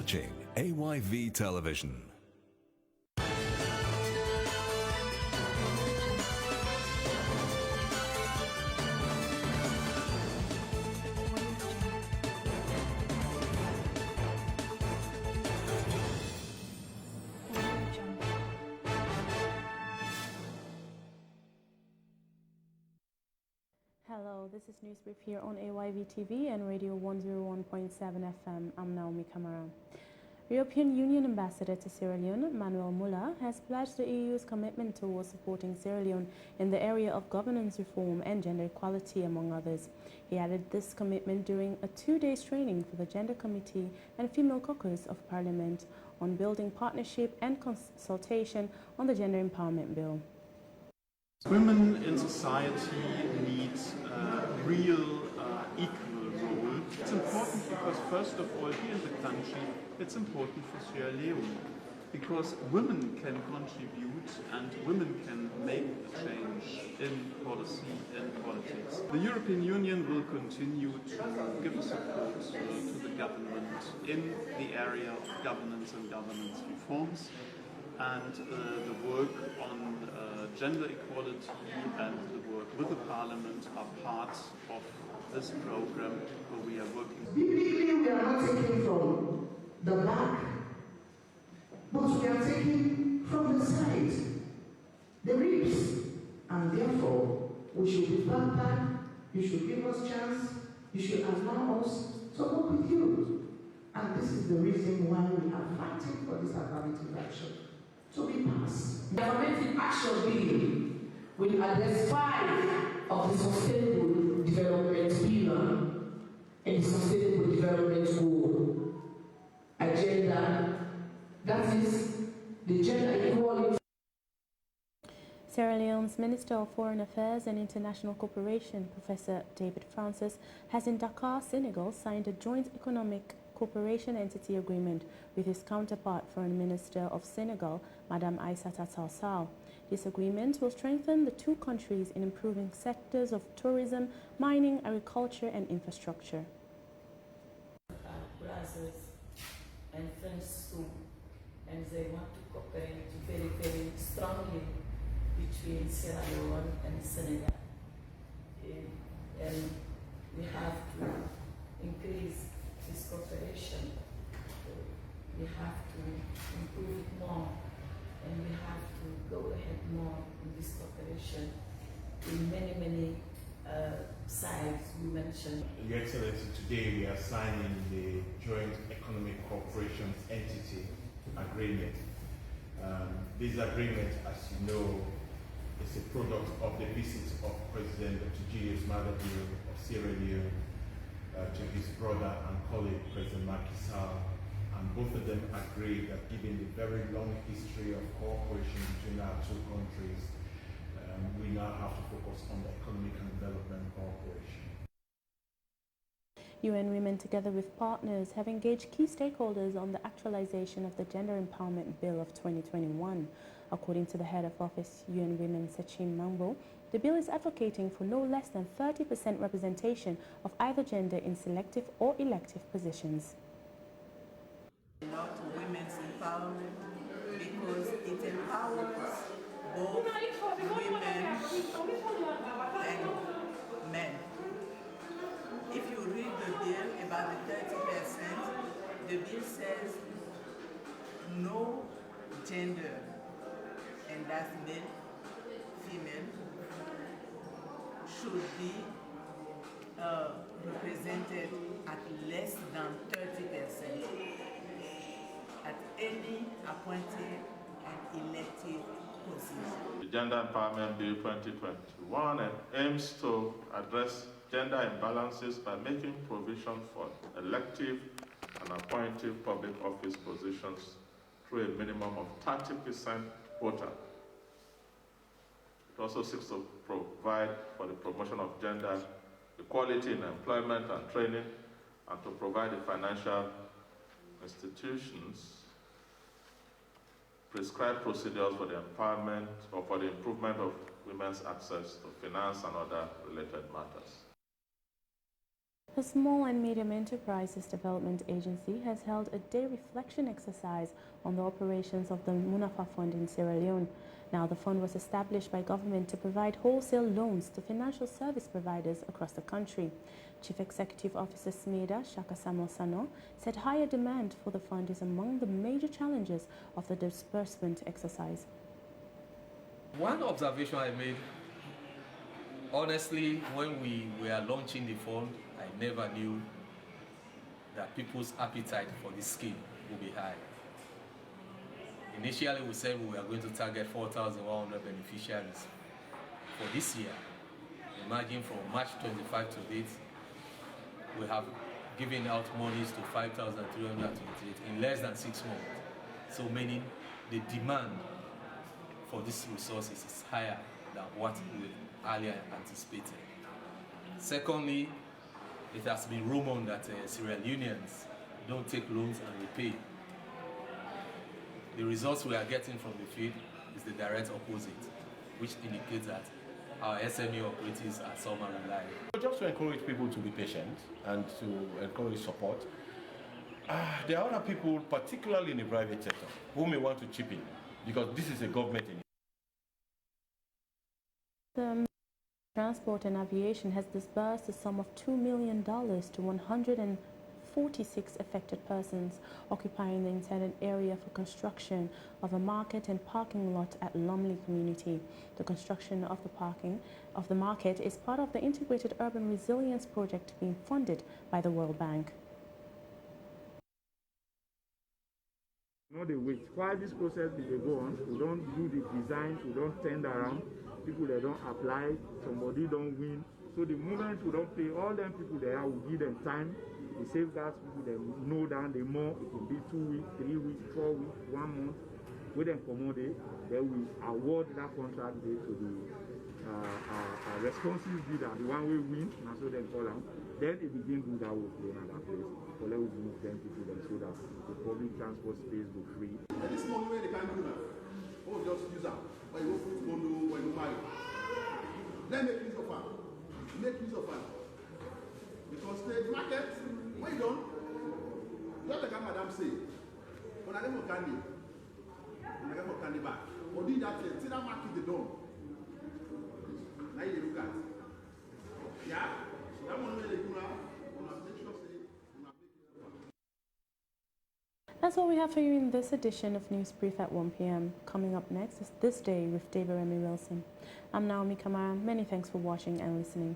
watching AYV Television. Hello, this is News Brief here on AYV TV and Radio 101.7 FM. I'm Naomi Kamara. European Union Ambassador to Sierra Leone, Manuel Muller, has pledged the EU's commitment towards supporting Sierra Leone in the area of governance reform and gender equality, among others. He added this commitment during a 2-day training for the Gender Committee and Female Caucus of Parliament on building partnership and consultation on the Gender Empowerment Bill. Women in society need a real equal role. It's important because, first of all, here in the country, it's important for Sierra Leone because women can contribute and women can make a change in policy and politics. The European Union will continue to give support to the government in the area of governance and governance reforms. And the work on gender equality and the work with the Parliament are part of this program where we are working. Biblically, we are not taking from the back, but we are taking from the side, the ribs. And therefore, we should be back. You should give us chance. You should allow us to work with you. And this is the reason why we are fighting for this affirmative action to be passed. The affirmative action bill will address 5 of the sustainable development pillar and the sustainable development goal agenda, that is the gender equality. Sierra Leone's Minister of Foreign Affairs and International Cooperation, Professor David Francis, has in Dakar, Senegal, signed a joint economic cooperation entity agreement with his counterpart, Foreign Minister of Senegal, Madame Aissata Tall Sall. This agreement will strengthen the two countries in improving sectors of tourism, mining, agriculture, and infrastructure. Brothers and friends too, and they want to cooperate very, very strongly between Sierra Leone and Senegal. And we have to increase this cooperation. We have to improve it more, and we have to go ahead more in this cooperation in many sides we mentioned. Your Excellency, today we are signing the Joint Economic Cooperation Entity Agreement. This agreement, as you know, is a product of the visit of President Dr. Julius Maada Bio of Sierra Leone to his brother and colleague, President Macky Sall, and both of them agreed that given the very long history of cooperation between our two countries, we now have to focus on the economic and development cooperation. UN Women, together with partners, have engaged key stakeholders on the actualization of the Gender Empowerment Bill of 2021. According to the head of office, UN Women, Sachin Mambo, the bill is advocating for no less than 30% representation of either gender in selective or elective positions. Not women's empowerment because it empowers both women and men. If you read the bill about the 30%, the bill says no gender, and that's male, female, should be represented at less than 30% at any appointed and elected position. The Gender Empowerment Bill 2021 aims to address gender imbalances by making provision for elective and appointed public office positions through a minimum of 30% quota. It also seeks to provide for the promotion of gender equality in employment and training, and to provide the financial institutions prescribed procedures for the empowerment or for the improvement of women's access to finance and other related matters. The Small and Medium Enterprises Development Agency has held a day reflection exercise on the operations of the Munafa Fund in Sierra Leone. Now, the fund was established by government to provide wholesale loans to financial service providers across the country. Chief Executive Officer SMEDA, Shaka Samuel Sano, said higher demand for the fund is among the major challenges of the disbursement exercise. One observation I made, honestly, when we were launching the fund, I never knew that people's appetite for this scheme would be high. Initially, we said we were going to target 4,100 beneficiaries for this year. Imagine from March 25 to date, we have given out monies to 5,328 in less than 6 months. So meaning the demand for these resources is higher than what we earlier anticipated. Secondly, it has been rumored that Sierra Leoneans don't take loans and repay. The results we are getting from the field is the direct opposite, which indicates that our SME operatives are somehow reliable. Just to encourage people to be patient and to encourage support, there are other people, particularly in the private sector, who may want to chip in because this is a government initiative. The Transport and Aviation has disbursed a sum of $2 million to 146 affected persons occupying the intended area for construction of a market and parking lot at Lumley community. The construction of the market is part of the Integrated Urban Resilience Project being funded by the World Bank. No, they wait. While this process will go on, we don't do the designs, we don't tender around. People they don't apply, somebody don't win. So the moment we don't pay all them people there, we give them time. The safeguards people they know down the more. It can be 2 weeks, 3 weeks, 4 weeks, 1 month. We then accommodate, then we award that contract day to the responsive bidder, the one we win, and so then call them. Then it begin to do that work in another place. So let us move them people then so that the public transport space will free. And this money where they can't do that. Oh, just use that. When you go to condo, when you marry. Then make use of that. Make use of that. Because the market, when you don't, just like Madam say, when I get for candy, when I get for candy back, or do that thing, see that market they don't. Now you look at. Yeah? So that money where they do now, make sure say, That's all we have for you in this edition of News Brief at 1 p.m. Coming up next is This Day with David Remy Wilson. I'm Naomi Kamara. Many thanks for watching and listening.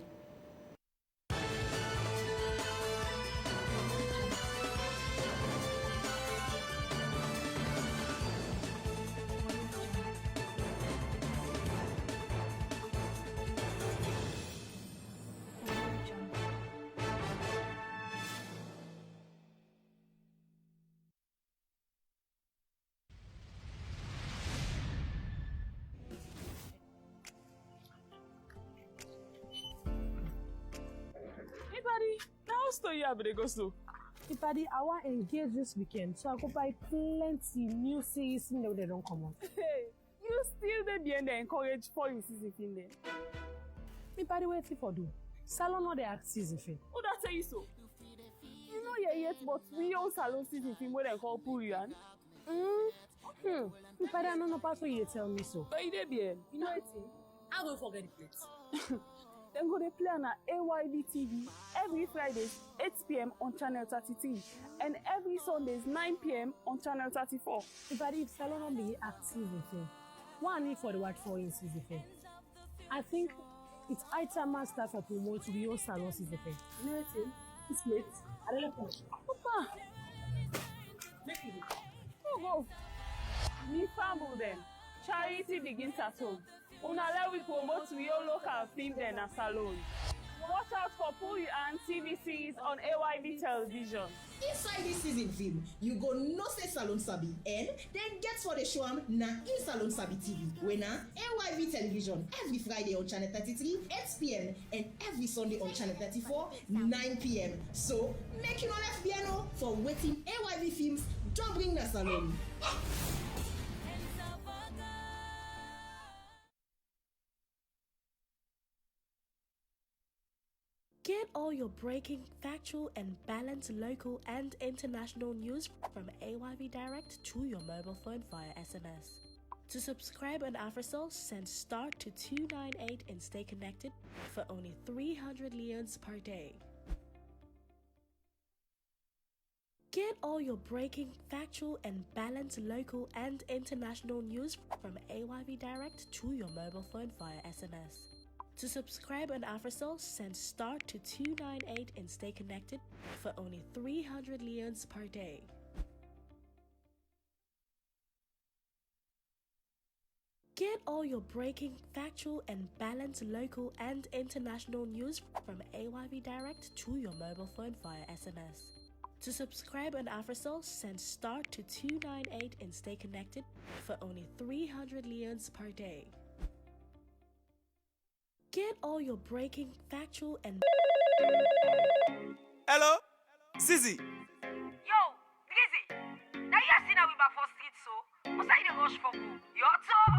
Story I go so. Daddy, I want to engage this weekend, so I go buy plenty new series in they don't come out. Hey, you still the behind the encourage for you season film then. Daddy, wait for do. Salon not the act season film. Who that say you so? You know you're yet, but we all salon season film more than call Purian. Daddy, I don't know pass what you tell me so. But you dey bien. You know what? I will forget the plate. Then go to play on AYV TV every Fridays 8 p.m. on channel 33 and every Sundays 9 p.m. on channel 34. If Salon be active film, what I need for the white for in season film? I think it's high time I start for promote to be your salon season film. You know what? It's late. I don't know. Papa, make it. Go. Me family then. Charity begins at home. Una let we promote to your local film then a salon. Watch out for Puri and TVCs on AYB television. Inside this season film, you go no say Salon Sabi and then get for the show na in Salon Sabi TV. When na AYV television every Friday on channel 33, 8 p.m. and every Sunday on channel 34, 9 p.m. So make you no left piano for waiting AYV films. Don't bring the salon. Get all your breaking, factual, and balanced local and international news from AYV Direct to your mobile phone via SMS. To subscribe on AfriCell, send star to 298 and stay connected for only 300 leones per day. Get all your breaking, factual, and balanced local and international news from AYV Direct to your mobile phone via SMS. To subscribe on AfriCell, send star to 298 and stay connected for only 300 leones per day. Get all your breaking, factual, and balanced local and international news from AYV Direct to your mobile phone via SMS. To subscribe on AfriCell, send star to 298 and stay connected for only 300 leones per day. Get all your breaking, factual, and... Hello? Zizi? Yo, Drizzy. Now you see that we back for street, so what's that in the rush for who? Your top?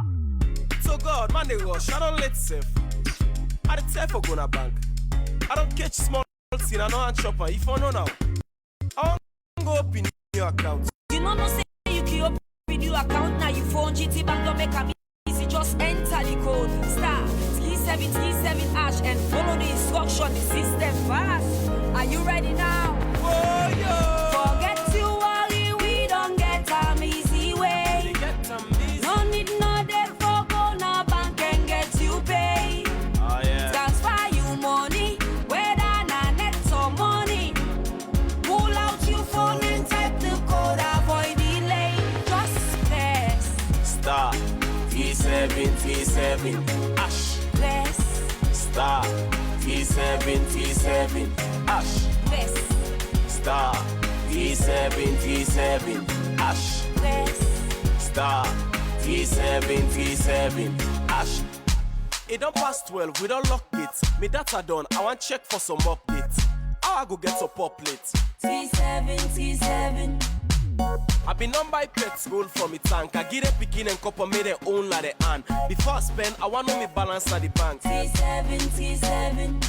So God, man, they rush. I don't let safe. I don't tell for gonna bank. I don't catch small thing. I know I'm chopper. If I know now, I want to go open your account. You know, no say you can open your account now. You phone GT Bank don't make a easy. Just enter the code star 3737 hash and follow the instruction. The system fast. Are you ready now? Oh yo! Forget to worry, we don't get an easy way. No need no debt for go now bank and get you paid. Oh yeah. Transfer you money, whether na net or money. Pull out your phone and type the code, avoid delay. Just press Star 3737 hash. Press Star 3737 hash. Press Star 3737 hash. Press Star 3737 hash. It don't pass 12, we don't lock it. Me data done, I want check for some updates. How I go get up late? 3737. I been on by pet school from me tank. I get a picking and copper made their own like the hand. Before I spend, I want to me balance at the bank. 3737.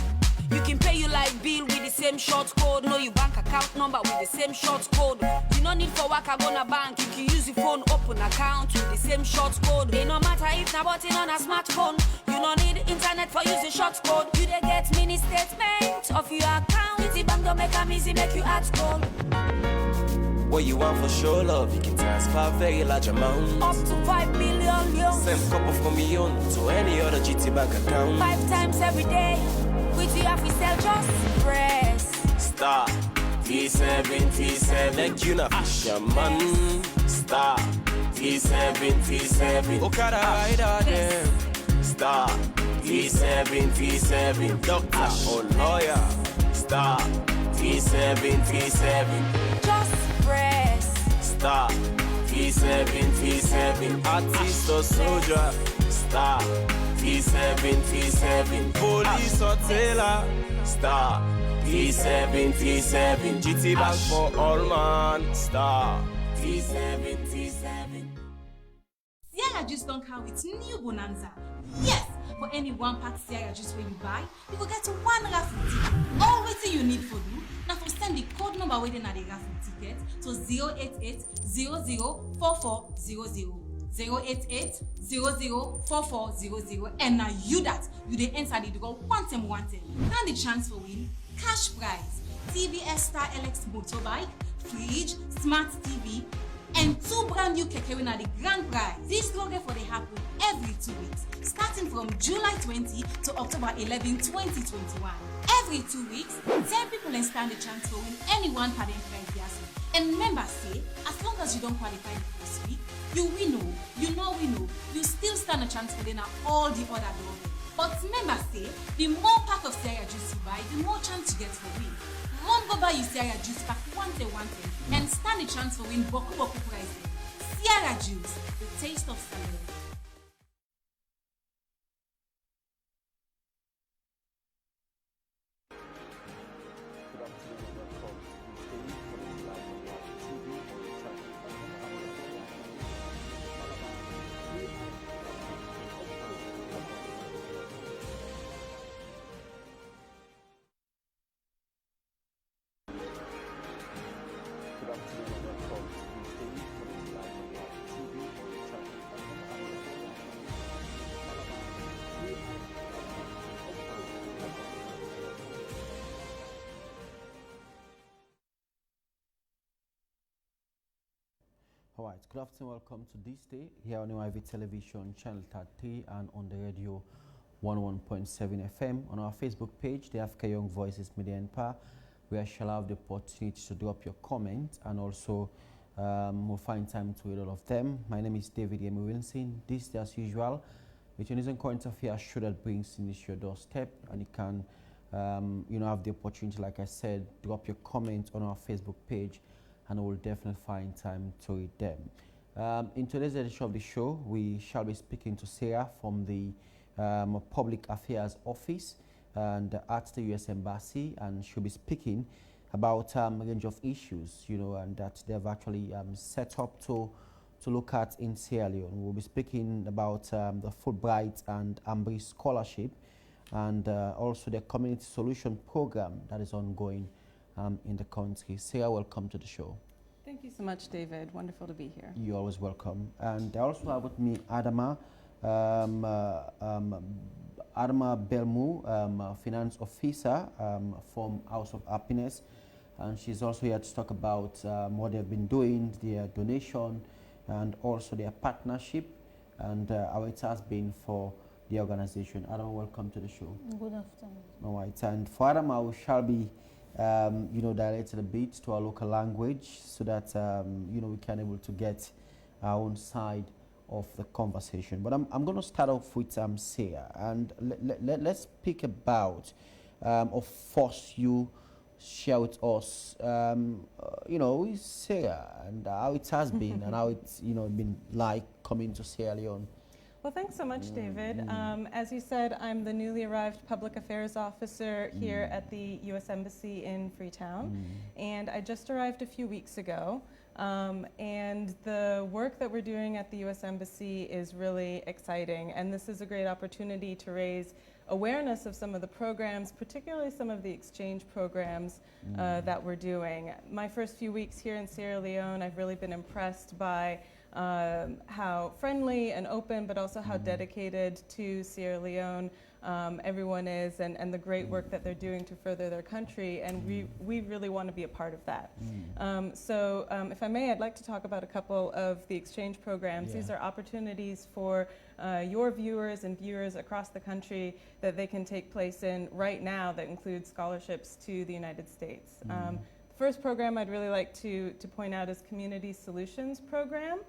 You can pay your light bill with the same short code. Know your bank account number with the same short code. You no need for work, I go na bank. You can use your phone open account with the same short code. It no matter if na button on a smartphone. You no need internet for using short code. You dey get mini statement of your account. The bank don't make 'em easy, make you add code. What you want for sure love, you can transfer very large amount. Up to 5 million loans. Send couple from me on to any other GT Bank account. 5 times every day. With you have to sell, just press Star 3737. Like you know, ash your man. Star 3737. Okada rider them. Star 3737. Doctor or lawyer. Star 3737. just press Star 3737. Artist or soldier. Star 3737. Police or tailor. Star 3737. GT Bank for all man. Star 3737. Sierra Juice don't come with new bonanza. Yes, for any one pack Sierra Juice when you buy, you will get one raffle ticket. All what you need for you now for send the code number waiting at the raffle ticket to 088004400. 088004400, and now you they enter the draw one time. Can the chance for win cash prize, TVS Star LX motorbike, fridge, smart TV, and 2 brand new keke winner the grand prize. This draw for they happen every 2 weeks, starting from July 20 to October 11, 2021. Every 2 weeks, 10 people and stand the chance for win any one padding prize yes. And remember, say, as long as you don't qualify the first week, you you still stand a chance for dinner all the other doors. But remember, say, the more pack of Sierra Juice you buy, the more chance you get for win. Run go buy your Sierra Juice pack one day, and stand a chance for win boku prize. Sierra Juice, the taste of salad. right, good afternoon, welcome to this day here on AYV Television, channel 33 and on the radio 101.7 FM. On our Facebook page, the Africa Young Voices Media Empire, where I shall have the opportunity to drop your comment and also we'll find time to read all of them. My name is David M. Wilson. This day, as usual, with your news and current affairs show that brings in your doorstep, and you can have the opportunity, like I said, drop your comment on our Facebook page, and we'll definitely find time to read them. In today's edition of the show, we shall be speaking to Sarah from the Public Affairs Office and at the U.S. Embassy, and she'll be speaking about a range of issues, and that they've actually set up to look at in Sierra Leone. We'll be speaking about the Fulbright and Ambry Scholarship, and also the Community Solution Program that is ongoing in the country. Sarah, welcome to the show. Thank you so much, David. Wonderful to be here. You're always welcome. And I also have with me Adama Belmu, Finance Officer from House of Happiness. And she's also here to talk about what they've been doing, their donation, and also their partnership, and how it has been for the organization. Adama, welcome to the show. Good afternoon. All right, and for Adama, we shall be dilated a bit to our local language so that we can able to get our own side of the conversation. But I'm going to start off with Sarah, and let's speak about of course you share with us Sarah and how it has been and how it's been like coming to Sierra Leone. Well, thanks so much, David. As you said, I'm the newly arrived Public Affairs Officer here at the U.S. Embassy in Freetown, and I just arrived a few weeks ago. And the work that we're doing at the U.S. Embassy is really exciting, and this is a great opportunity to raise awareness of some of the programs, particularly some of the exchange programs that we're doing. My first few weeks here in Sierra Leone, I've really been impressed by how friendly and open, but also how dedicated to Sierra Leone everyone is, and the great work that they're doing to further their country, and we really want to be a part of that. So if I may, I'd like to talk about a couple of the exchange programs. These are opportunities for your viewers and viewers across the country that they can take place in right now that include scholarships to the United States. The first program I'd really like to point out is Community Solutions Program.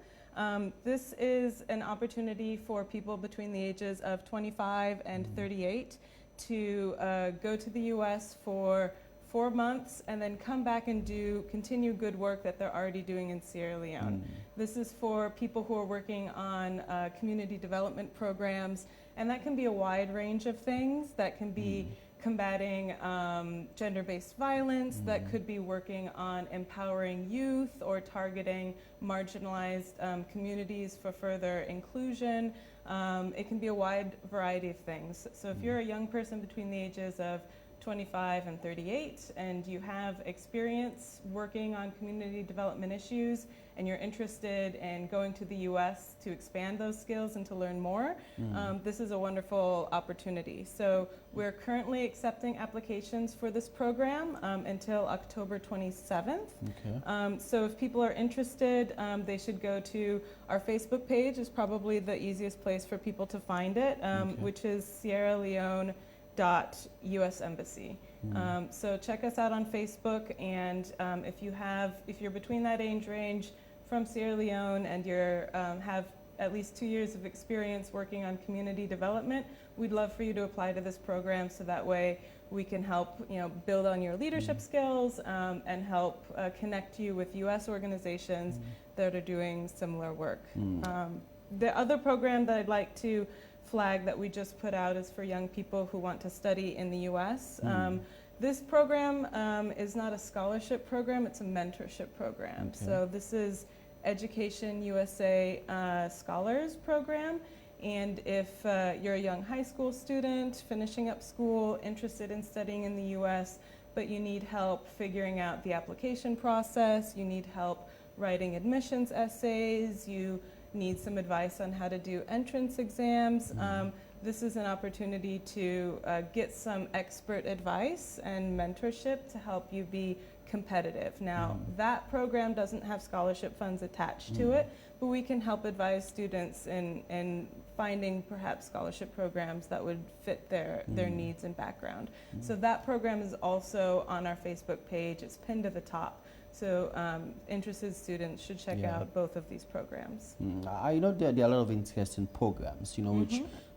This is an opportunity for people between the ages of 25 and 38 to go to the U.S. for 4 months and then come back and continue good work that they're already doing in Sierra Leone. This is for people who are working on community development programs, and that can be a wide range of things. That can be combating gender-based violence, that could be working on empowering youth or targeting marginalized communities for further inclusion. It can be a wide variety of things. So if you're a young person between the ages of 25 and 38 and you have experience working on community development issues and you're interested in going to the US to expand those skills and to learn more, this is a wonderful opportunity. So we're currently accepting applications for this program until October 27th. So if people are interested, they should go to our Facebook page. Is probably the easiest place for people to find it, which is Sierra Leone .US Embassy. So check us out on Facebook, and if you're between that age range from Sierra Leone and you're have at least 2 years of experience working on community development, we'd love for you to apply to this program so that way we can help build on your leadership skills and help connect you with US organizations that are doing similar work. The other program that I'd like to flag that we just put out is for young people who want to study in the US. This program is not a scholarship program, it's a mentorship program. So this is Education USA Scholars Program, and if you're a young high school student finishing up school, interested in studying in the US, but you need help figuring out the application process, you need help writing admissions essays, you need some advice on how to do entrance exams, this is an opportunity to get some expert advice and mentorship to help you be competitive. Now, that program doesn't have scholarship funds attached to it, but we can help advise students in finding perhaps scholarship programs that would fit their needs and background. So that program is also on our Facebook page. It's pinned to the top. So interested students should check out both of these programs. I know there are a lot of interesting programs, you know,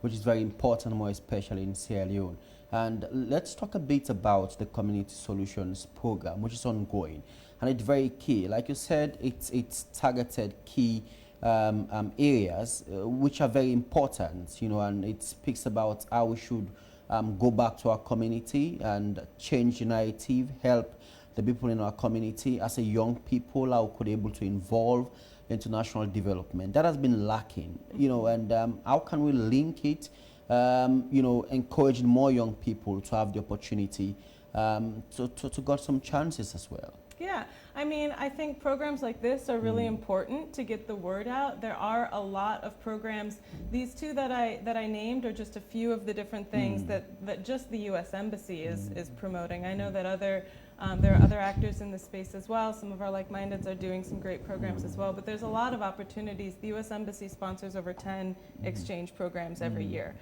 which is very important, more especially in Sierra Leone. And let's talk a bit about the Community Solutions program, which is ongoing. And it's very key. Like you said, it's targeted key areas which are very important, you know, and it speaks about how we should go back to our community and change the narrative, help the people in our community as a young people, how we could be able to involve international development. That has been lacking, you know, and how can we link it, you know, encouraging more young people to have the opportunity to get some chances as well. Yeah, I mean, I think programs like this are really important to get the word out. There are a lot of programs. These two that I named are just a few of the different things that just the U.S. Embassy is promoting. I know that there are other actors in this space as well. Some of our like-mindeds are doing some great programs as well, but there's a lot of opportunities. The U.S. Embassy sponsors over 10 exchange programs every year.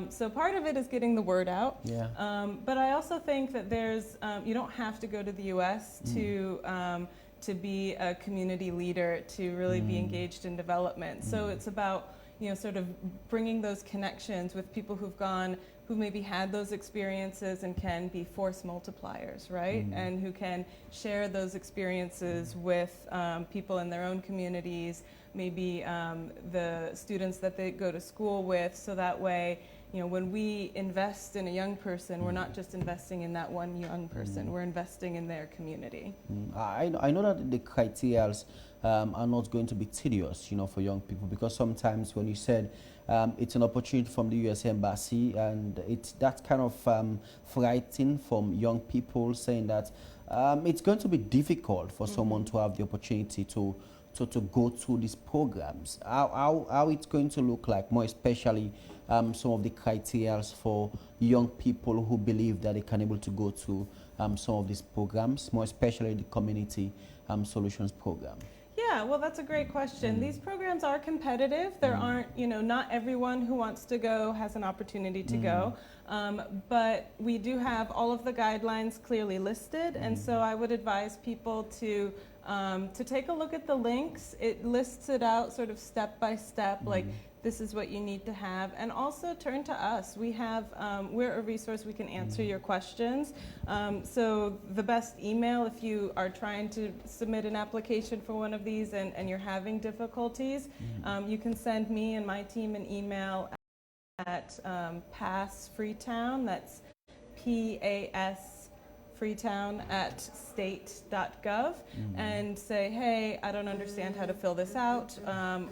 So part of it is getting the word out. Yeah. But I also think that there's, you don't have to go to the U.S. to be a community leader, to really be engaged in development. So it's about, you know, sort of bringing those connections with people who maybe had those experiences and can be force multipliers, right? And who can share those experiences with people in their own communities, maybe the students that they go to school with, so that way, you know, when we invest in a young person, we're not just investing in that one young person, we're investing in their community. I know that the criteria are not going to be tedious, you know, for young people, because sometimes when you said it's an opportunity from the U.S. Embassy, and that's kind of frightening from young people, saying that it's going to be difficult for someone to have the opportunity to go through these programs. How it's going to look like, more especially some of the criteria for young people who believe that they can able to go through some of these programs, more especially the Community Solutions program. Yeah, well, that's a great question. These programs are competitive. There aren't, you know, not everyone who wants to go has an opportunity to go. But we do have all of the guidelines clearly listed, and so I would advise people to take a look at the links. It lists it out sort of step by step, like this is what you need to have, and also turn to us. We have, we're a resource, we can answer your questions. So the best email, if you are trying to submit an application for one of these and you're having difficulties, you can send me and my team an email at PASS Freetown, that's PAS Freetown at state.gov, and say, hey, I don't understand how to fill this out,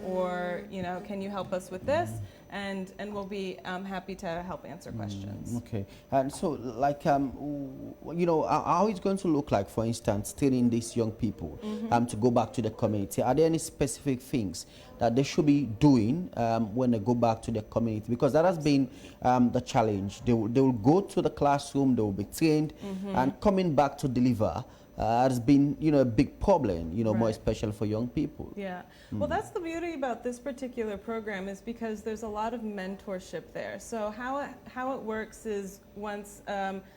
or, you know, can you help us with this? And we'll be happy to help answer questions. Okay, and so like, you know, how it's going to look like, for instance, training these young people to go back to the community? Are there any specific things that they should be doing when they go back to their community? Because that has been the challenge. They will go to the classroom, they will be trained, and coming back to deliver has been, you know, a big problem, you know, more especially for young people. Yeah, well, that's the beauty about this particular program, is because there's a lot of mentorship there. So how it works is once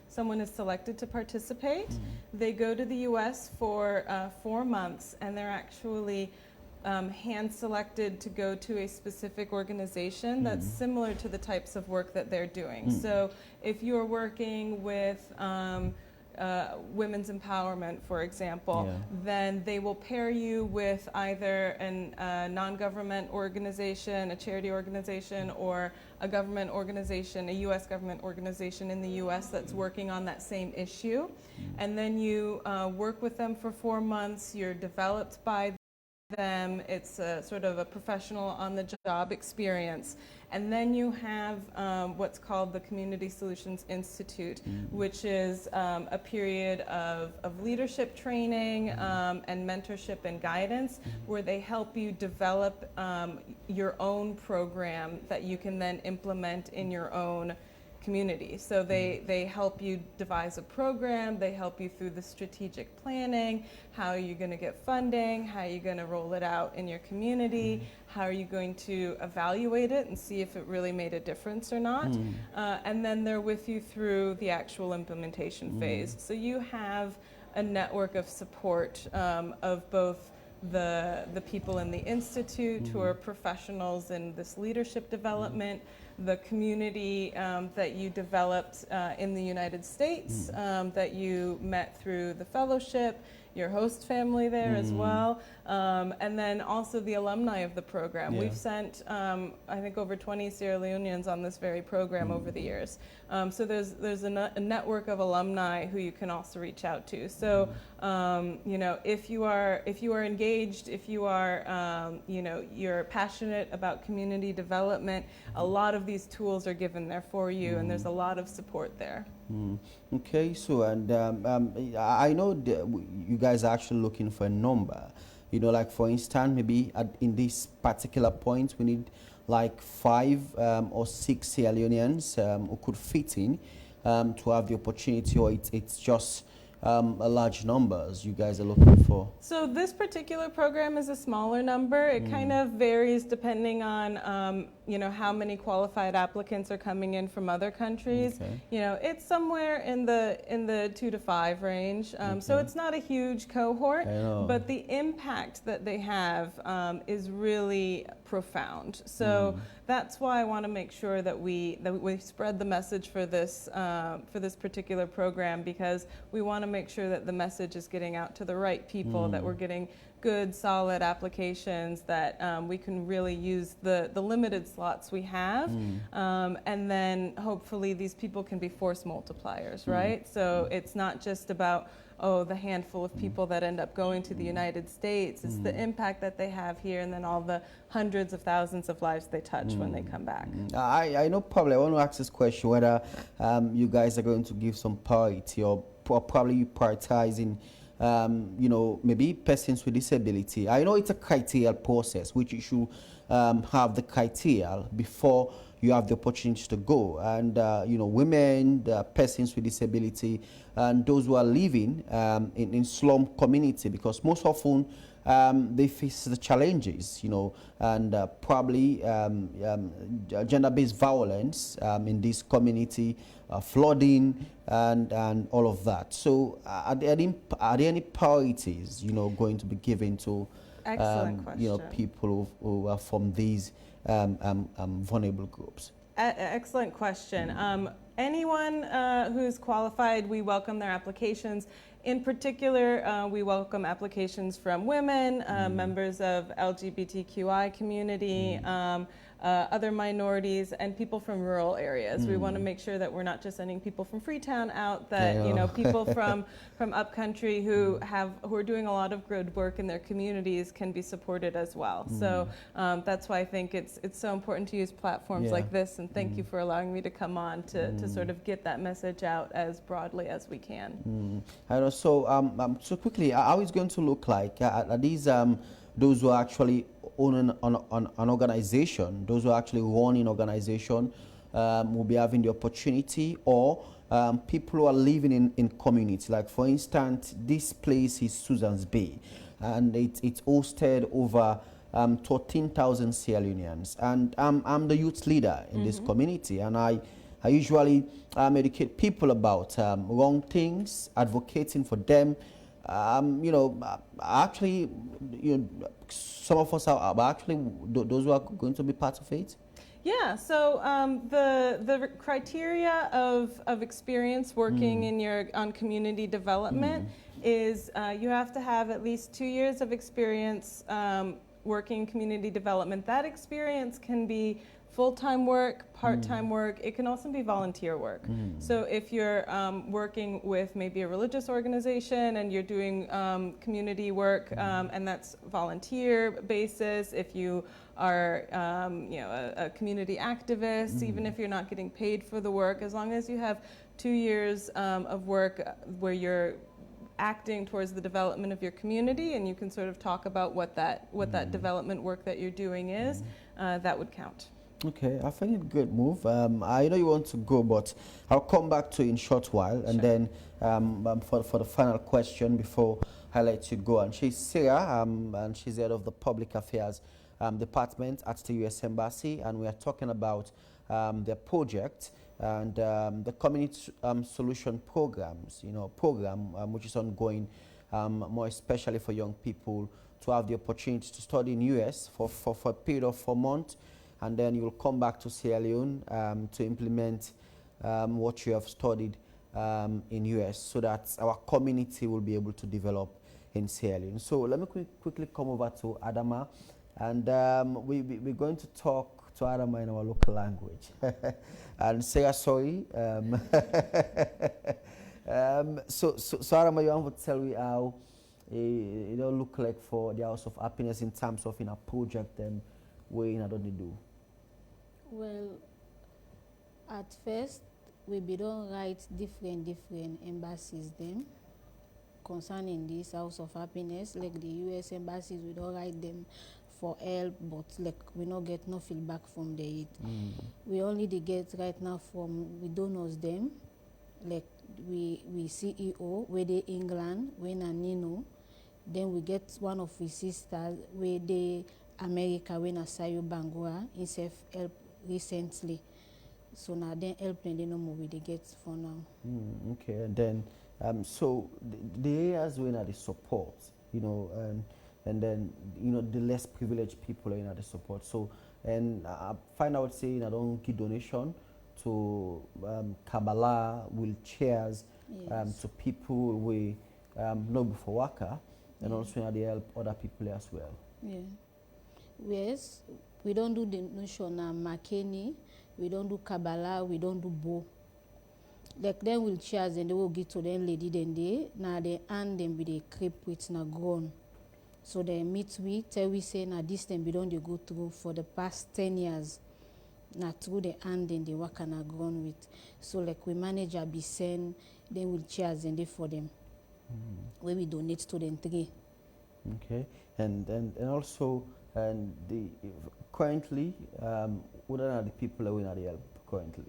someone is selected to participate, they go to the U.S. for 4 months, and they're actually hand-selected to go to a specific organization that's similar to the types of work that they're doing. So if you're working with women's empowerment, for example, then they will pair you with either a non-government organization, a charity organization, or a government organization, a U.S. government organization in the U.S. that's working on that same issue. And then you work with them for 4 months, you're developed by them. It's a sort of a professional on-the-job experience. And then you have what's called the Community Solutions Institute, which is a period of leadership training and mentorship and guidance, where they help you develop your own program that you can then implement in your own community. So they help you devise a program, they help you through the strategic planning, how are you going to get funding, how are you going to roll it out in your community, how are you going to evaluate it and see if it really made a difference or not. And then they're with you through the actual implementation phase. So you have a network of support of both the people in the Institute who are professionals in this leadership development, the community that you developed in the United States, that you met through the fellowship, your host family there as well, and then also the alumni of the program. We've sent, I think, over 20 Sierra Leoneans on this very program over the years. So there's a network of alumni who you can also reach out to. So you know, if you are engaged, if you are you know, you're passionate about community development, a lot of these tools are given there for you, and there's a lot of support there. Okay, so and I know you guys are actually looking for a number. You know, like for instance, maybe in this particular point, we need like 5 or 6 Sierra Leoneans who could fit in to have the opportunity, or it's just a large numbers you guys are looking for? So this particular program is a smaller number. It kind of varies depending on you know, how many qualified applicants are coming in from other countries. You know, it's somewhere in the 2 to 5 range. So it's not a huge cohort, but the impact that they have is really profound. So that's why I want to make sure that we spread the message for this particular program, because we want to make sure that the message is getting out to the right people, that we're getting good, solid applications, that we can really use the limited slots we have, and then hopefully these people can be force multipliers, right? So it's not just about, oh, the handful of people that end up going to the United States. It's the impact that they have here, and then all the hundreds of thousands of lives they touch when they come back. I know probably I want to ask this question, whether you guys are going to give some priority, or probably prioritizing you know, maybe persons with disability. I know it's a criteria process, which you should have the criteria before you have the opportunity to go. And, you know, women, persons with disability, and those who are living in slum community, because most often they face the challenges, you know, and probably gender-based violence in this community, flooding, and all of that. So are there any priorities, you know, going to be given to you know, people who are from these vulnerable groups? Excellent question. Anyone who's qualified, we welcome their applications. In particular, we welcome applications from women, members of LGBTQI community, other minorities, and people from rural areas. We want to make sure that we're not just sending people from Freetown out, that you know, people from upcountry who are doing a lot of good work in their communities can be supported as well. So that's why I think it's so important to use platforms like this, and thank you for allowing me to come on to sort of get that message out as broadly as we can. I know. So so quickly, how is it going to look like? Are these those who are actually owning an organization, those who are actually running organization, will be having the opportunity, or people who are living in community? Like for instance, this place is Susan's Bay, and it's hosted over 13,000 Sierra Leoneans, and I'm the youth leader in this community, and I usually educate people about wrong things, advocating for them. You know, actually, you know, some of us are actually those who are going to be part of it. Yeah, so the criteria of experience working on community development is you have to have at least 2 years of experience working community development. That experience can be full-time work, part-time work. It can also be volunteer work. So if you're working with maybe a religious organization and you're doing community work, and that's volunteer basis. If you are, a community activist, even if you're not getting paid for the work, as long as you have 2 years of work where you're acting towards the development of your community, and you can sort of talk about what that development work that you're doing is, that would count. Okay, I think it's a good move. I know you want to go, but I'll come back to you in a short while, and then for the final question before I let you go. And she's Sierra, and she's head of the Public Affairs Department at the U.S. Embassy, and we are talking about their project and the Community Solution Programs, which is ongoing, more especially for young people to have the opportunity to study in U.S. for a period of 4 months, and then you'll come back to Sierra Leone to implement what you have studied in U.S. so that our community will be able to develop in Sierra Leone. So let me quickly come over to Adama, and we're going to talk to Adama in our local language. And Sarah, sorry. So Adama, you want to tell me how it look like for the House of Happiness in terms of in a project where you don't do? Well, at first we don't write different embassies them concerning this House of Happiness, like the U.S. embassies. We don't write them for help, but like we don't get no feedback from the yet. We only get right now from we donors them, like we CEO where they England, when a Nino, then we get one of his sisters where they America when a Sayo Bangura himself help recently. So now then help them, they know more we they get for now. Okay, and then so the areas where the support, and then the less privileged people are in the support. So and I find out saying I don't give donation to Kabbalah wheelchairs, to people we know before worker, and also they help other people as well. Yeah. Yes, we don't do the notion Makeni, we don't do Kabbalah, we don't do Bo. Like them wheelchairs and they will give to them lady then now they hand them with a crepe with na grown. So they meet we tell we say na this them we don't they go through for the past 10 years. Na through the hand and they work na grown with. So like we manage a be send them wheelchairs and they for them. Where we donate to them 3. Okay, and also currently, what are the people that we need help currently?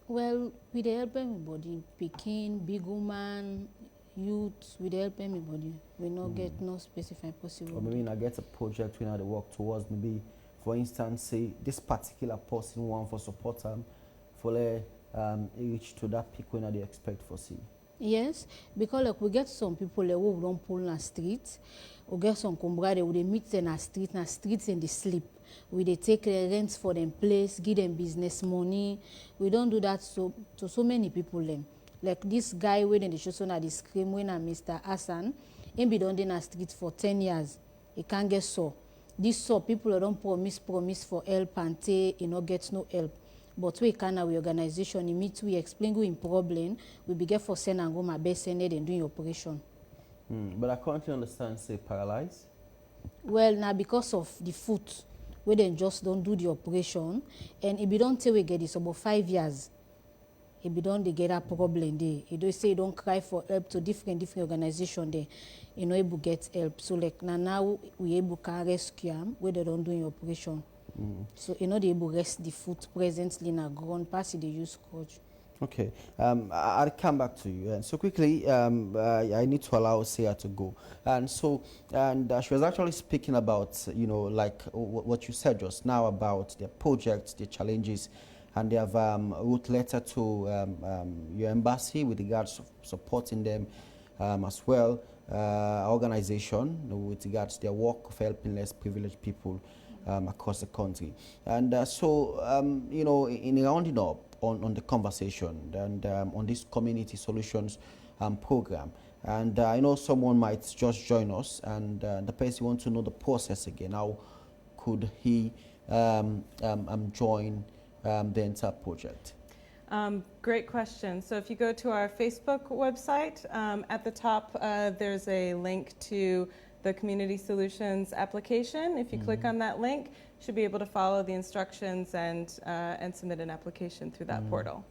Well, we dey help everybody, Pekin, big woman, youth, we dey help everybody. We not get no specified possible. Or maybe I get a project we need to work towards. Maybe, for instance, say this particular person want for support for reach to that peak when they expect for see. Yes, because like we get some people who don't pull in the street, we get some comrades who they meet in the streets and they sleep. We they take rent for them place, give them business money. We don't do that to so many people them. Like this guy when they show so na the scream when Mr. Hassan, he be done in the street for 10 years. He can't get so. This people don't promise for help and he not get no help. But we can our organization, we explain in problem, we begin for send and go my best send and doing operation. But I can't understand say paralyzed. Well now because of the foot, we then just don't do the operation, and if you don't tell we get this about 5 years, if you don't they get a problem there. You don't say you don't cry for help to different organization there, you know able get help. So like now we able to rescue them where they don't do operation. So they able rest the foot presently in a ground pass they use coach. Okay, I'll come back to you. And so quickly, I need to allow Sarah to go. And so, she was actually speaking about, like what you said just now about their projects, their challenges, and they have wrote letter to your embassy with regards to supporting them as well, organization with regards to their work of helping less privileged people across the country. And in rounding up on the conversation and on this community solutions program, and I know someone might just join us and the person wants to know the process again. How could he join the entire project? Great question. So if you go to our Facebook website, at the top there's a link to the Community Solutions application. If you click on that link, you should be able to follow the instructions and submit an application through that portal.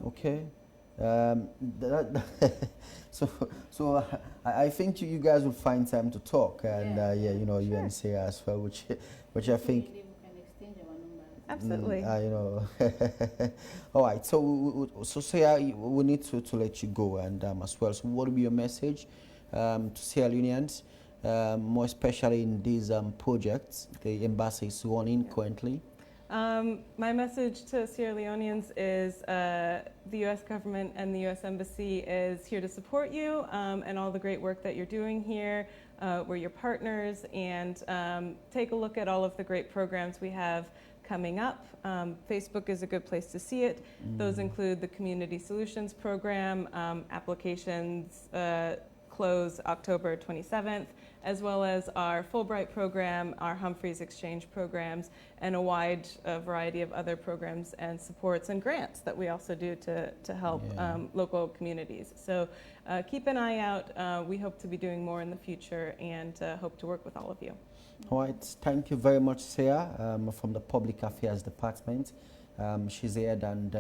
Okay. So I think you guys will find time to talk, and yeah, you know, you and Sarah as well, which I think. Absolutely. You know. All right. So Sarah, we need to let you go, and as well. So what will be your message to Sierra Leoneans, more especially in these projects the embassy is running currently? My message to Sierra Leoneans is the U.S. government and the U.S. Embassy is here to support you and all the great work that you're doing here. We're your partners, and take a look at all of the great programs we have coming up. Facebook is a good place to see it. Those include the Community Solutions Program, applications close October 27th, as well as our Fulbright program, our Humphreys Exchange programs, and a wide variety of other programs and supports and grants that we also do to help local communities. So keep an eye out. We hope to be doing more in the future, and hope to work with all of you. All right, thank you very much, Sarah, from the Public Affairs Department. She's here, and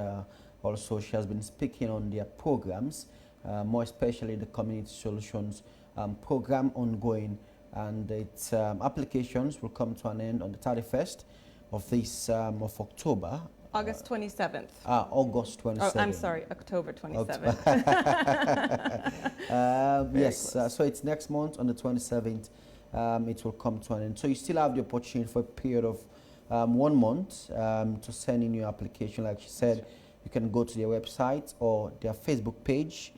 also she has been speaking on their programs, more especially the Community Solutions program ongoing, and its applications will come to an end on the 31st of this of October. August 27th. August 27th. Oh, I'm sorry, October 27th. Yes, so it's next month on the 27th. It will come to an end. So you still have the opportunity for a period of 1 month to send in your application. Like she said, you can go to their website or their Facebook page.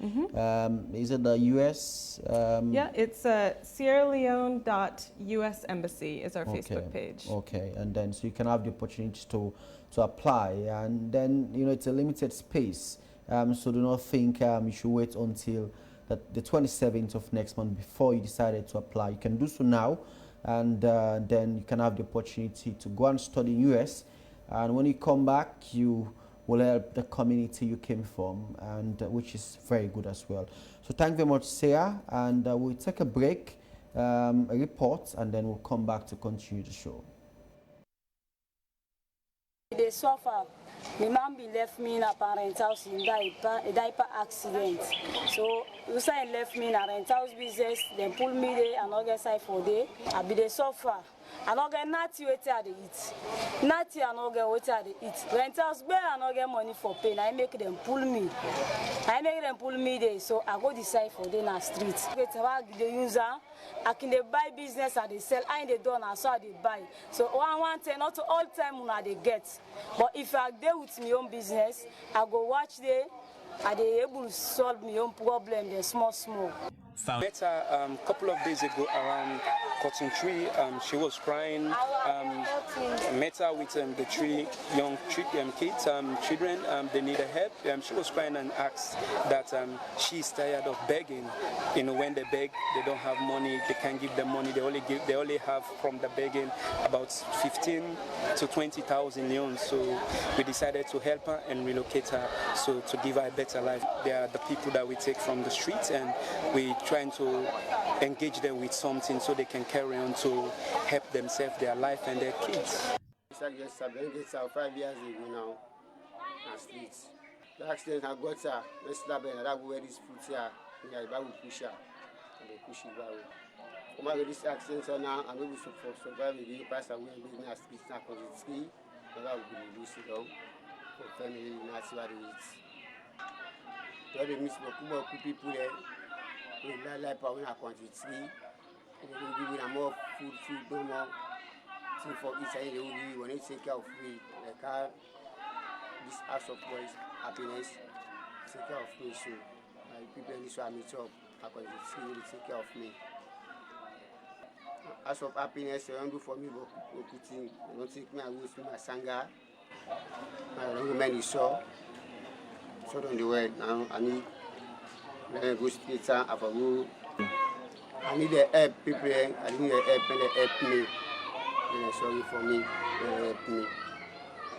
Is it the US? Yeah, it's SierraLeone.US Embassy is our Facebook page. Okay, and then so you can have the opportunity to apply, and then you know it's a limited space. So do not think you should wait until the 27th of next month before you decided to apply. You can do so now, and then you can have the opportunity to go and study in US, and when you come back, you will help the community you came from, and which is very good as well. So thank you very much, Sarah, and we'll take a break, a report, and then we'll come back to continue the show. They suffer. My mom left me in a parent house in diaper accident. So Usain left me in a rent house business, then pull me there and other side for day. I be the suffer. I don't get nothing wait at the eat. Nothing I don't get wait at the eat. Rent house bear I don't get money for pay. I make them pull me. I make them pull me there. So I go decide for day in the street. Get the user. I can they buy business and they sell. I they done and so they buy. So one thing not all time when they get. But if I deal with my own business, I go watch there. Are they able to solve my own problem? They're small. Met her a couple of days ago around Cotton Tree. She was crying. Met her with the three young kids, children. They needed help. She was crying and asked that she's tired of begging. You know, when they beg, they don't have money. They can't give them money. They only have from the begging about 15 to 20,000 leons. So we decided to help her and relocate her, so to give her a better life. They are the people that we take from the streets, and we trying to engage them with something so they can carry on to help themselves, their life, and their kids. I just 5 years ago now, and streets. The accident I got her, let's slap her, and I wear this foot here, and I will push her, and they push it back. Come out with this accident, so now I'm able to survive again, pass away, and be in the streets now, because it's free, and I will be released down for family, not see what it is. So they miss people there. We like when I quantity, we will give them more food, no more thing for each side. They will give when they take care of me, like this house of boys, happiness, take care of me. So people in this one meet up, I quantity will take care of me. House of happiness, they don't do for me, but putting, they don't take me away from my sanga. I don't go many so on the way now. I need. I go straight I need the help people. I need the help and they help me. They're sorry for me. They help me.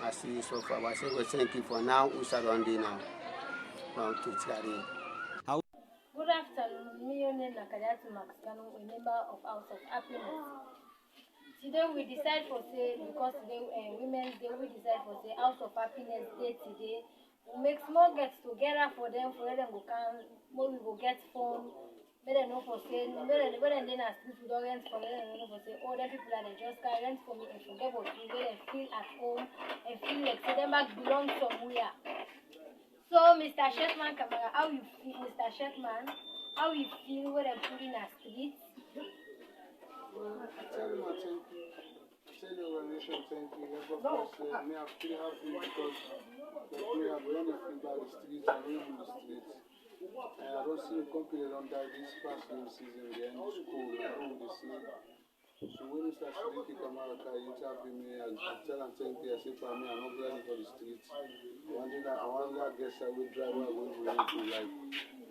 I see so far. I say, well, thank you for now. We surround now. Now to Chari. Good afternoon. Me, your name is Nakayatu Maxicano, a member of House of Happiness. Today we decide for say, because today Women's Day, we decide for say House of Happiness Day today. We make small gets together for them go can, we go get phone. But they know for say, but then as people don't rent for them, they know for say, oh, the people that they just can rent for me and forget what you they feel at home and feel like say them back belong somewhere. So, Mr. Shetman Kamara, how you feel, Mr. Shetman? How you feel when they put in a street? Well, I tell you my thank you. I tell your organization thank you. God bless you. Me, I'm pretty happy because me, I've run a free by the streets and live in the streets. And I don't see a company under this past game season. They're in the school. I don't really see. So when Mr. Shiriki Kamara interview me, I tell and thank you. I say, for me, I'm not ready for the streets. I want that guest I will drive where I'm going to rent to like.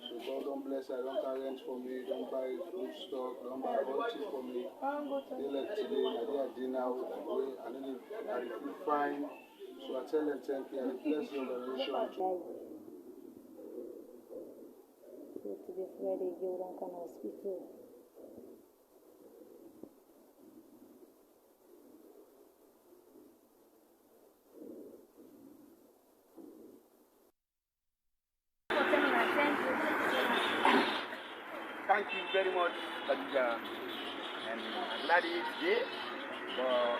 So God don't bless, I don't carry rent for me, don't buy food stock, don't buy all cheap for me. They like today, I did a dinner with the way, and then I feel fine. So I tell them thank you, I bless your organization. To the Friday, you don't come hospital. Thank you very much, Khadija, and I'm glad it's here. But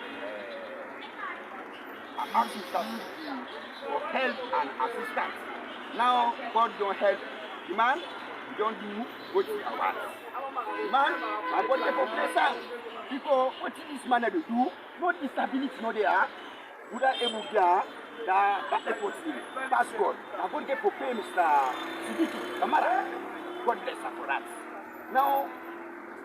I asked you for help and assistance. Now, God don't help the man, he don't do what he wants. The man, I got there for pressure. Because what this man do, no disability, no they are. Would I able to that effort pass God. I'm going to get for pay Mr. Sidiki Kamara. God bless her for that. Now,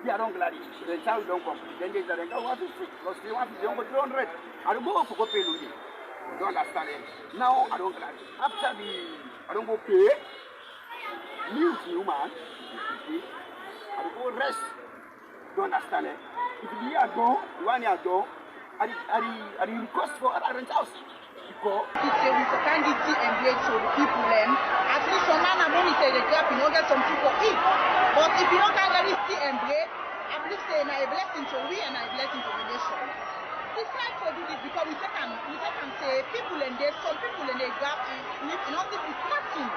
they are not glad. The child don't complete. Then they say, oh, 150, plus 350, they don't go 300. I don't go for pay Louis. You don't understand it. Now, I don't glad. After I don't go pay. Mute you, man. I don't go rest. You don't understand it. If you are gone, 1 year ago, I request for a rent house. Because we can get the engage to the people then. At least some man and mommy say the gap, you know, get some people eat. But if you don't get the engage, I believe say a blessing to we and a blessing to the nation. Decide to do this because we can say people in there, some people in the gap live in all this is nothing.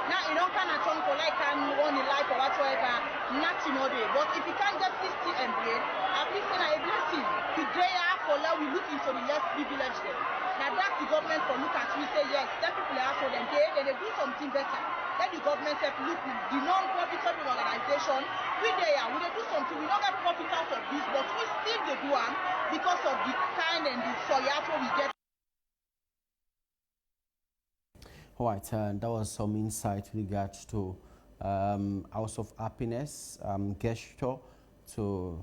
Now you don't kind of turn for like one in life or whatsoever, nothing all day. But if you can't get this engage, at least a blessing. Today for now we look into the less privileged there. Now that's the government for look at we say yes, that people are so then they do something better. Then the government say look, the non-profitable organization, we do something, we don't get profit out of this, but we still they do them because of the kind and the soyato we get. All right, and that was some insight with regards to House of Happiness gesture to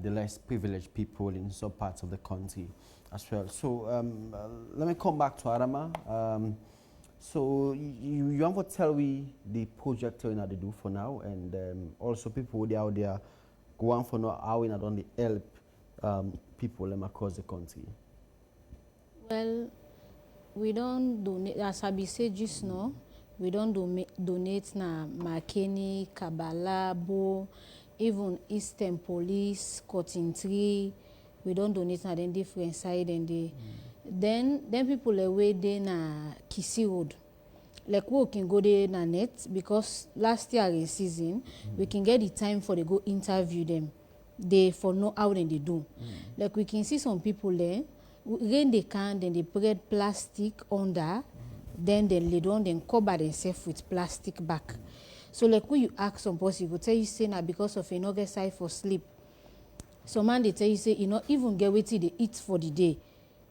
the less privileged people in some parts of the country as well. So let me come back to Adama. So you want to tell me the project you they do for now, and also people out there go on for now how we not only help people across the country. Well, we don't donate, as I said just now, we don't donate na Makeni, Kabbalah, Bo, even Eastern Police, Cotton Tree. We don't donate na them different side and they. Then people away there na Kisi Road. Like we can go there na net because last year in season we can get the time for they go interview them. They for know how they do. Like we can see some people there. When they can, then they put plastic under, then they lay down, then cover themselves with plastic back. So like when you ask some person, you go tell you say na because of another side for sleep. Some man they tell you say you know even get what they eat for the day.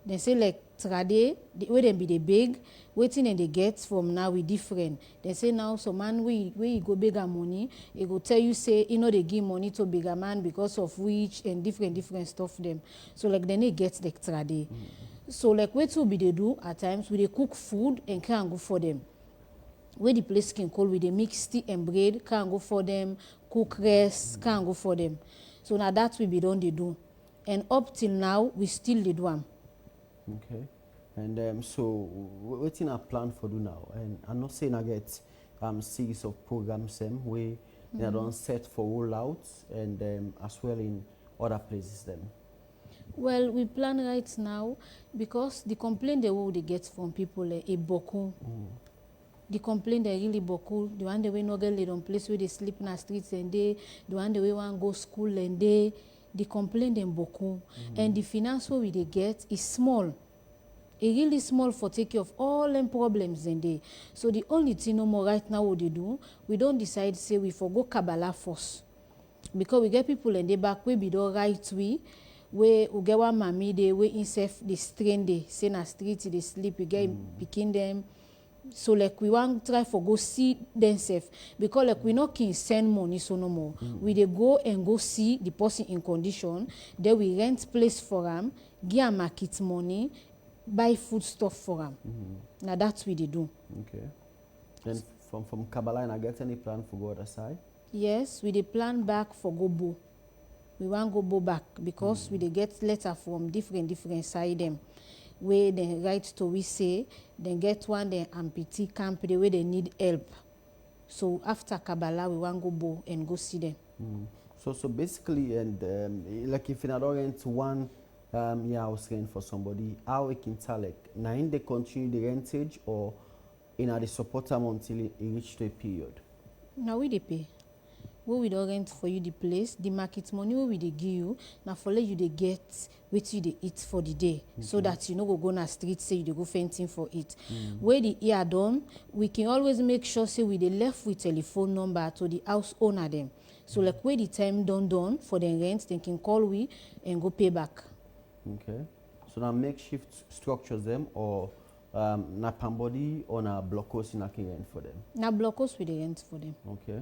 They say like trade, the way they be the big, waiting and they get from now we different. They say now some man we you go bigger money, he go tell you say you know they give money to bigger man because of which and different stuff them. So like then they get the trade. So like what will be they do at times we they cook food and can't go for them. Where the place can call with they mix tea and bread, can't go for them, cook rice, can't go for them. So now that will be done they do. And up till now, we still did one. Okay. And so, what's in our plan for do now? And I'm not saying I get series of programs where they don't set for rollouts and as well in other places then. Well, we plan right now because the complaint they will get from people a boku. The complaint they really boku. The one they no get laid on place where they sleep in the streets and they, the one they want go school and they, the complaint them boku. And the finance we they get is small. It really small for take care of all them problems in there. So the only thing no more right now what they do, we don't decide say we forgo Kabbalah first. Because we get people in the back we be the right way, we get one mommy they we inself the strain they say na street they sleep, we get picking them. So like we want try for go see themselves because like we not can send money so no more. We they go and go see the person in condition, then we rent place for them, give them market money, buy food stuff for them. Now that's what they do. Okay. And from Kabbalah, and I get any plan for go other side? Yes, we dey plan back for Gobo. We want Gobo back because we dey get letter from different side them. Where they write to we say, then get one the amputee camp the way they need help. So after Kabbalah, we want Gobo and go see them. So basically, and like if you don't rent one house rent for somebody, how we can tell like now in they continue the rentage or in the support them until it reach to a period? Now we dey pay. We don't rent for you the place, the market money we dey give you, now for let you they get what you they eat for the day, so that you know go na street say you dey go fainting for it. Where the year done, we can always make sure say we dey left with telephone number to the house owner them. So like where the time done for the rent, they can call we and go pay back. Okay. So now makeshift structures them or na pambody or na blockhouse in a can rent for them? Na blockhouse we dey rent for them. Okay.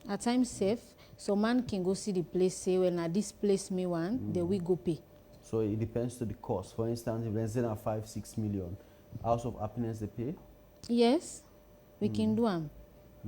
At times safe, so man can go see the place, say, well, now this place me want, then we go pay. So it depends to the cost. For instance, if there's a 5-6 million, House of Happiness they pay? Yes, we can do them.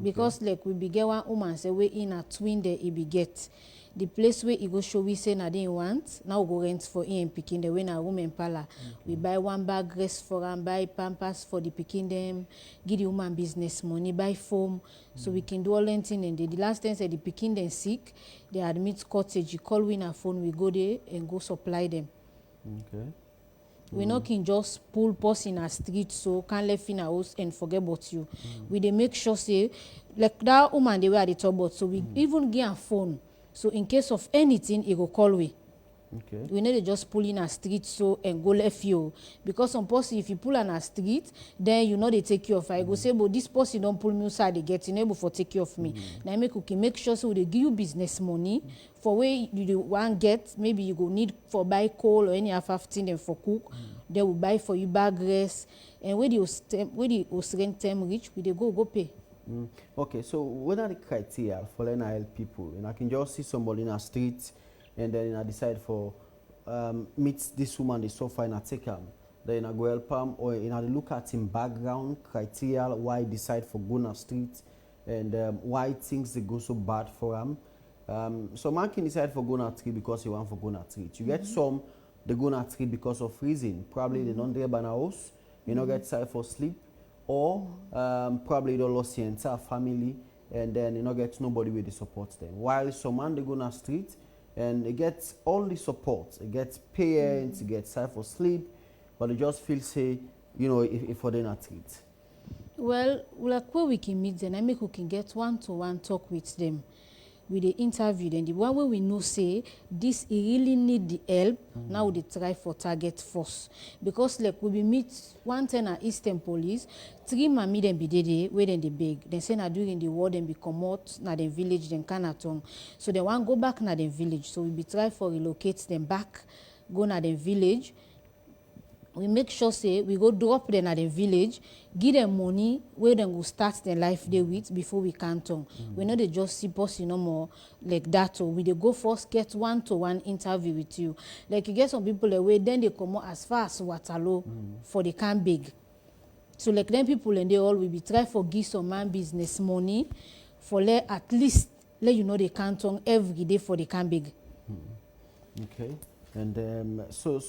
Because like we be get one woman say we in a twin there it be get. The place where he go show we say na didn't want, now we go rent for him picking the way na woman pala. We buy one bag rest for them, buy pampers for the picking them, give the woman business money, buy foam, so we can do all that thing. And the last time said the picking them sick, they admit cottage, you call we na phone, we go there and go supply them. Okay. We not can just pull post in a street so can't left in a house and forget about you. We they make sure say like that woman they were at the top about, so we even get a phone. So in case of anything, it go call we. Okay. We need to just pull in a street so and go left you. Because some person, if you pull on a street, then you know they take care of it. I go say, but this person don't pull me inside, they get in able for take care of me. Now make sure so they give you business money for where you want get. Maybe you go need for buy coal or any other thing them for cook. They will buy for you bag rest. And where the rent time reach, we they go pay. Okay, so what are the criteria for letting help people? And I can just see somebody in a street and then I decide for meet this woman they suffer and I take them. Then I go help them or I look at him background criteria why he decide for go on street and why things they go so bad for him. So man can decide for go on street because he want for go on street. You get some they go on street because of reason. Probably they don't drive an house, you know get time for sleep. Or probably they lost your entire family and then you know get nobody with the support them. While some man they go on the street and they get all the support, they get parents, they get time for sleep, but they just feel say, you know, if for them not treat. Well, like where we can meet them, I make we can get one-to-one talk with them. We dey interview them. The one way we know say this he really need the help. Now they try for target first because like we be meet 110 at Eastern Police. 3 mammy them be there where then they beg. They say na during the war them be come out na the village then Canatong. So they want go back na the village. So we be try for relocate them back, go na the village. We make sure say we go drop them at the village, give them money where they go start their life day with before we canton. We know they just see person no more like that. So we they go first get one-to-one interview with you. Like you get some people away, then they come out as far as Waterloo for the camp big. So like them people and they all will be try for give some man business money for let at least let you know they canton every day for the camp big. Okay. And so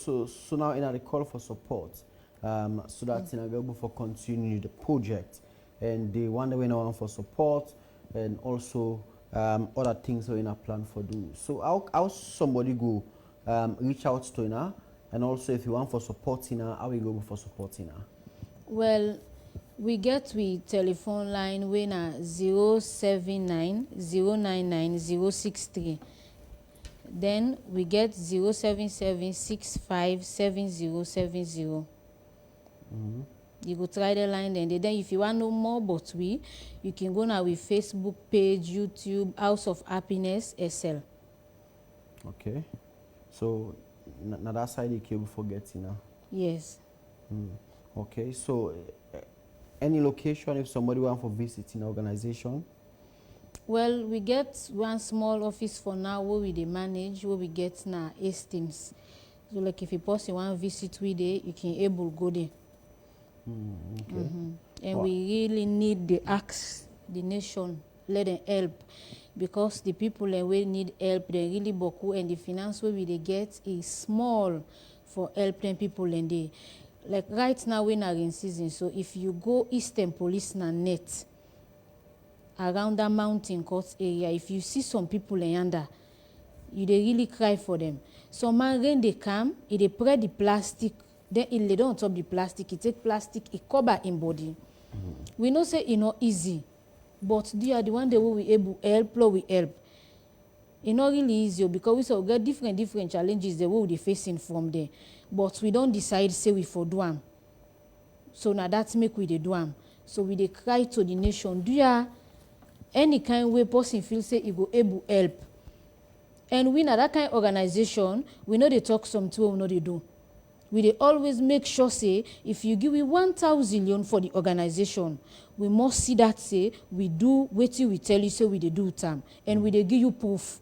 now in the call for support, so that you know, be able to continue the project, and they wonder when I want for support, and also other things we in a plan for do. So how somebody go reach out to you, and also if you want for supporting her, how we go for supporting her? Well, we get with telephone line when 079 099 063. Then we get 077 65 7070. You go try the line then if you want to know more about you can go now with Facebook page, YouTube, House of Happiness SL. Okay, so now that side you can forget, you know. Yes. Okay, so any location if somebody want for visiting organization? Well, we get one small office for now where we dey manage, where we get now Hastings. So like if a person want visit we there, you can able go there. Okay. And we really need the ask the nation, let them help, because the people that we need help, they really boku, and the finance we they get is small for helping people and they like right now we're in season. So if you go Eastern Police na net around that mountain court area, if you see some people yonder, you they really cry for them. Some man when they come, they spread the plastic, then it lay down on top the plastic, it take plastic, it cover in body. We know say it's not easy, but they are the one that we able help, we help. It's not really easy because we still get different challenges that we facing from there. But we don't decide say we for do am. So now that's make we dey do am. So we dey cry to the nation. Do ya any kind way person feel say he go able help? And we na that kind of organization, we know they talk something we know they do. We dey always make sure say if you give me 1,000 for the organization, we must see that say we do wetin we tell you say we dey do time, and we dey give you proof.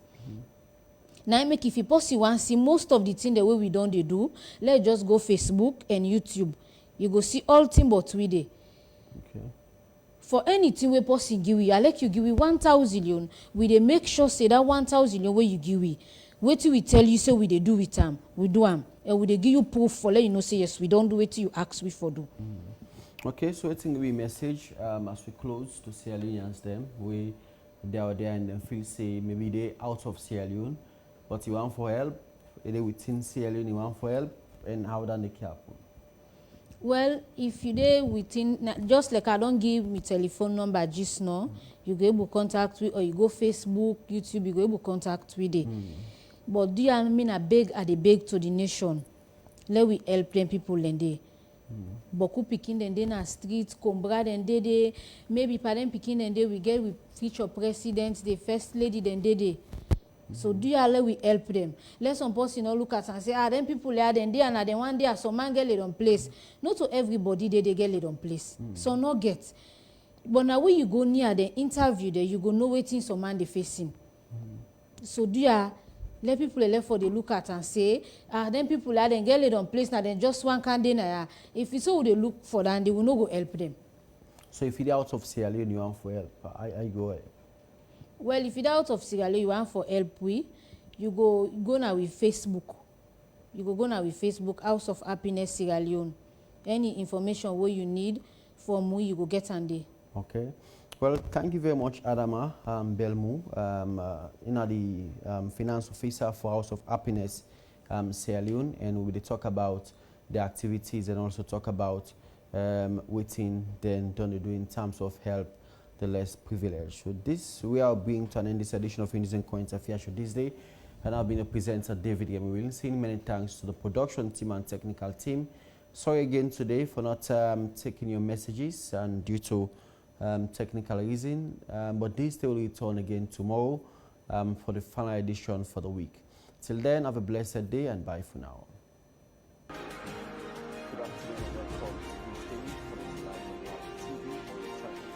Now I make if you possibly want see most of the thing the way we don't they do, let's just go Facebook and YouTube. You go see all thing but we dey. Okay. For anything we possibly give we, I like you give me 1,000. We dey make sure say that 1,000 where you give we, wetin we tell you say we dey do with them, we do them, and we dey give you proof for let you know say yes we don't do it you ask we for do. Okay, so I think we message as we close to Sierra Leoneans them, they are there and then feel say maybe they out of Sierra Leone, but you want for help, they within Sierra Leone you want for help, and how that make happen? Well, if you dey within, just like I don't give me telephone number just now, you go able contact with, or you go Facebook, YouTube, you go able contact with it. But do you mean I beg to the nation? Let we help them people and they. Boku pikin and they na street, Combra and they, maybe parent pikin and they we get with future presidents, the first lady then they. So do you let we help them? Let some person not look at and say, then people are then they and then one day some man get laid on place. Not to everybody they get laid on place. So not get. But now when you go near the interview there, you go know waiting some man they facing. So do you let people left for the look at and say, then people are then get laid on place now then just one can dinner. If it's all they look for that, they will not go help them. So if you're out of Sierra Leone, you want for help, I go help. Well, if you're out of Sierra Leone, you want for help, you go now with Facebook. You go now with Facebook, House of Happiness Sierra Leone. Any information what you need from we, you go get on there. Okay. Well, thank you very much, Adama Belmu, the finance officer for House of Happiness Sierra Leone, and we will talk about the activities and also talk about waiting then done do in terms of help the less privileged. So this, we are bringing to an end this edition of News and Current Affairs Show this day, and I've been a presenter, David Yemi. Many thanks to the production team and technical team. Sorry again today for not taking your messages and due to technical reason, but this day will return again tomorrow for the final edition for the week. Till then, have a blessed day and bye for now. Good afternoon and welcome to this day for the live on TV or